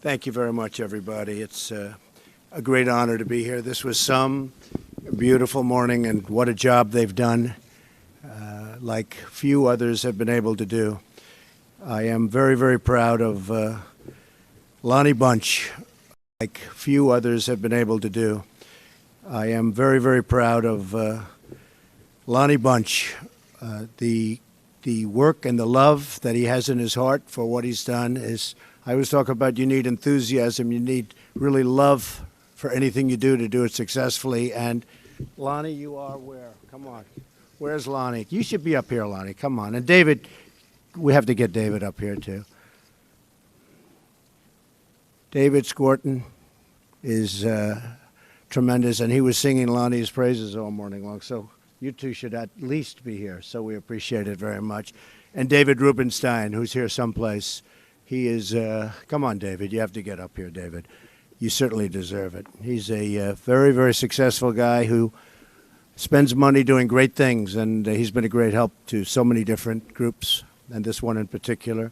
Thank you very much, everybody. It's a great honor to be here. This was some beautiful morning, and what a job they've done, like few others have been able to do. I am very, very proud of Lonnie Bunch, like few others have been able to do. I am very, very proud of Lonnie Bunch, the work and the love that he has in his heart for what he's done is. I always talk about you need enthusiasm, you need really love for anything you do to do it successfully. And Lonnie, you are where? Come on. Where's Lonnie? You should be up here, Lonnie. Come on. And David, we have to get David up here too. David Squarton is tremendous, and he was singing Lonnie's praises all morning long. So you two should at least be here. So we appreciate it very much. And David Rubenstein, who's here someplace. He is, come on, David, you have to get up here, David. You certainly deserve it. He's a very, very successful guy who spends money doing great things, and he's been a great help to so many different groups, and this one in particular.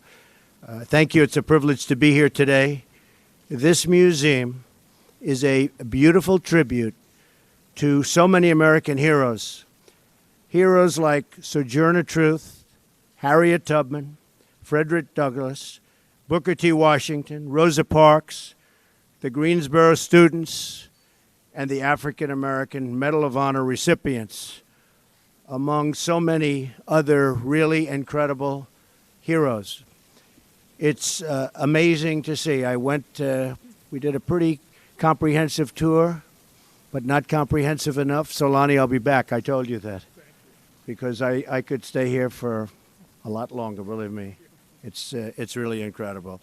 Thank you. It's a privilege to be here today. This museum is a beautiful tribute to so many American heroes. Heroes like Sojourner Truth, Harriet Tubman, Frederick Douglass, Booker T. Washington, Rosa Parks, the Greensboro students, and the African American Medal of Honor recipients, among so many other really incredible heroes. It's amazing to see. We did a pretty comprehensive tour, but not comprehensive enough. So Lonnie, I'll be back. I told you that. Because I could stay here for a lot longer, believe me. It's really incredible.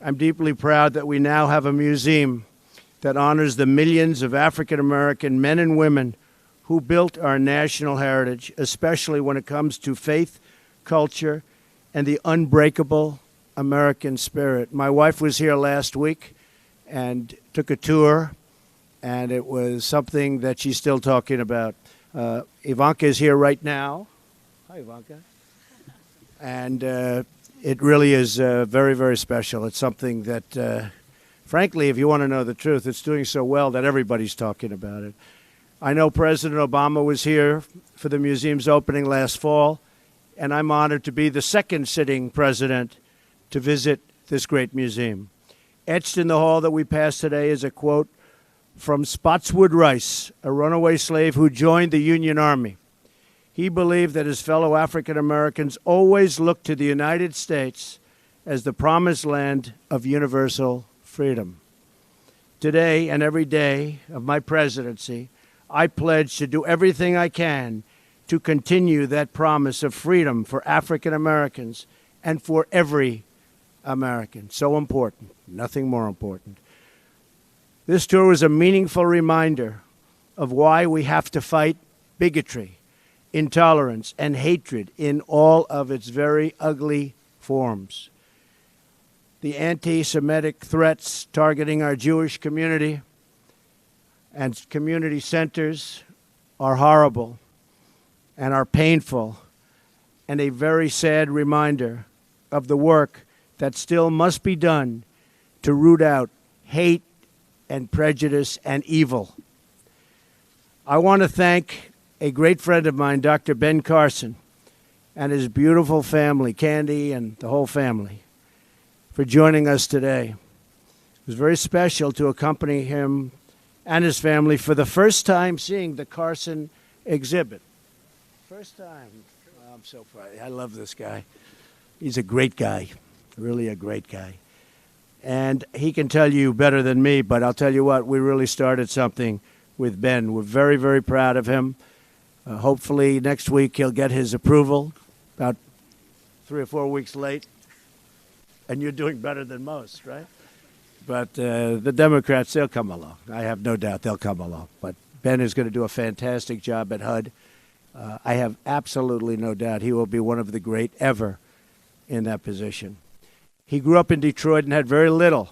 I'm deeply proud that we now have a museum that honors the millions of African-American men and women who built our national heritage, especially when it comes to faith, culture, and the unbreakable American spirit. My wife was here last week and took a tour, and it was something that she's still talking about. Ivanka is here right now. Hi, Ivanka. And it really is very, very special. It's something that, frankly, if you want to know the truth, it's doing so well that everybody's talking about it. I know President Obama was here for the museum's opening last fall, and I'm honored to be the second sitting president to visit this great museum. Etched in the hall that we passed today is a quote from Spotswood Rice, a runaway slave who joined the Union Army. He believed that his fellow African Americans always looked to the United States as the promised land of universal freedom. Today and every day of my presidency, I pledge to do everything I can to continue that promise of freedom for African Americans and for every American. So important, nothing more important. This tour was a meaningful reminder of why we have to fight bigotry, intolerance, and hatred in all of its very ugly forms. The anti-Semitic threats targeting our Jewish community and community centers are horrible and are painful, and a very sad reminder of the work that still must be done to root out hate and prejudice and evil. I want to thank a great friend of mine, Dr. Ben Carson, and his beautiful family, Candy and the whole family, for joining us today. It was very special to accompany him and his family for the first time seeing the Carson exhibit. First time. Oh, I'm so proud. I love this guy. He's a great guy, really a great guy. And he can tell you better than me, but I'll tell you what, we really started something with Ben. We're very, very proud of him. Hopefully next week he'll get his approval, about 3 or 4 weeks late. And you're doing better than most, right? But the Democrats, they'll come along. I have no doubt they'll come along. But Ben is going to do a fantastic job at HUD. I have absolutely no doubt he will be one of the great ever in that position. He grew up in Detroit and had very little.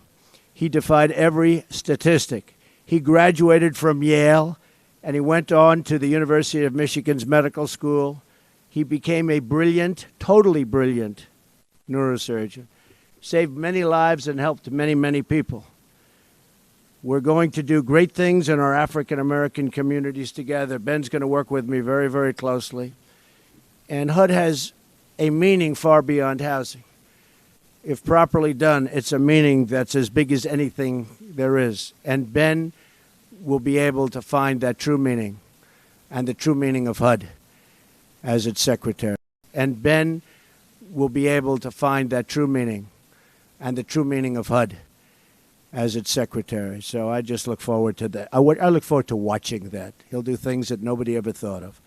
He defied every statistic. He graduated from Yale, and he went on to the University of Michigan's medical school. He became a brilliant, totally brilliant neurosurgeon. saved many lives and helped many, many people. We're going to do great things in our African-American communities together. Ben's going to work with me very, very closely. And HUD has a meaning far beyond housing. If properly done, it's a meaning that's as big as anything there is. And Ben will be able to find that true meaning and the true meaning of HUD as its secretary. And Ben will be able to find that true meaning and the true meaning of HUD as its secretary. So I just look forward to that. I look forward to watching that. He'll do things that nobody ever thought of.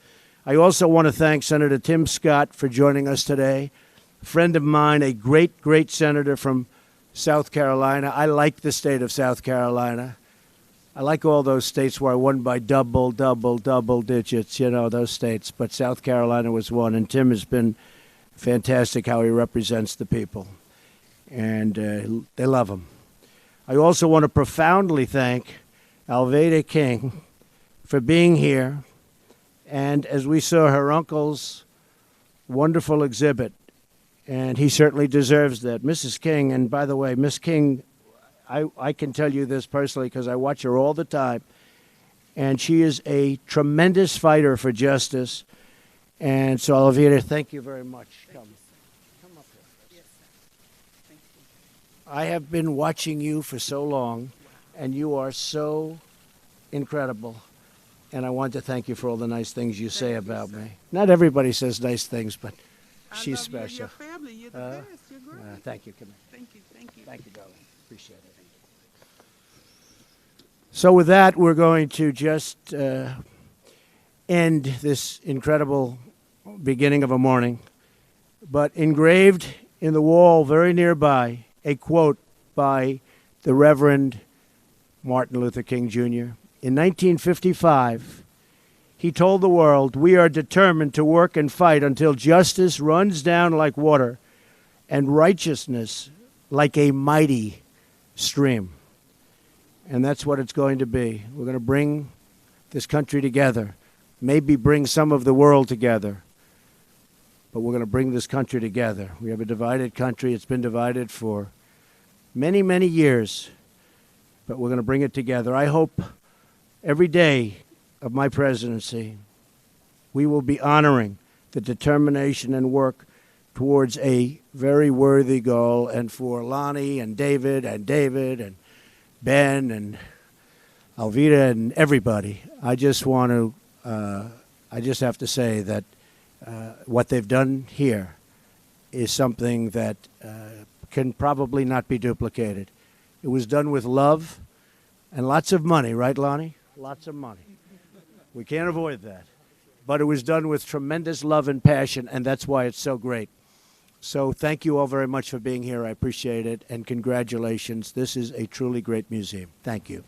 I also want to thank Senator Tim Scott for joining us today. A friend of mine, a great, great senator from South Carolina. I like the state of South Carolina. I like all those states where I won by double digits, you know, those states. But South Carolina was one, and Tim has been fantastic how he represents the people. And they love him. I also want to profoundly thank Alveda King for being here. And as we saw her uncle's wonderful exhibit, and he certainly deserves that. Mrs. King, and by the way, Miss King, I can tell you this personally because I watch her all the time, and she is a tremendous fighter for justice. And so, Alveda, thank you very much. Come up here. Yes, sir. Thank you. I have been watching you for so long, and you are so incredible. And I want to thank you for all the nice things you say about me. Not everybody says nice things, but she's special. You and your family, you're the best. You're great. Thank you, Kim. Thank you. Thank you, darling. Appreciate it. So with that, we're going to just end this incredible beginning of a morning. But engraved in the wall very nearby, a quote by the Reverend Martin Luther King Jr. In 1955, he told the world, "We are determined to work and fight until justice runs down like water and righteousness like a mighty stream." And that's what it's going to be. We're going to bring this country together, maybe bring some of the world together, but we're going to bring this country together. We have a divided country. It's been divided for many, many years, but we're going to bring it together. I hope every day of my presidency, we will be honoring the determination and work towards a very worthy goal. And for Lonnie and David and Ben and Alveda and everybody, I just want to, I just have to say that what they've done here is something that can probably not be duplicated. It was done with love and lots of money, right, Lonnie? Lots of money. We can't avoid that. But it was done with tremendous love and passion, and that's why it's so great. So thank you all very much for being here. I appreciate it, and congratulations. This is a truly great museum. Thank you.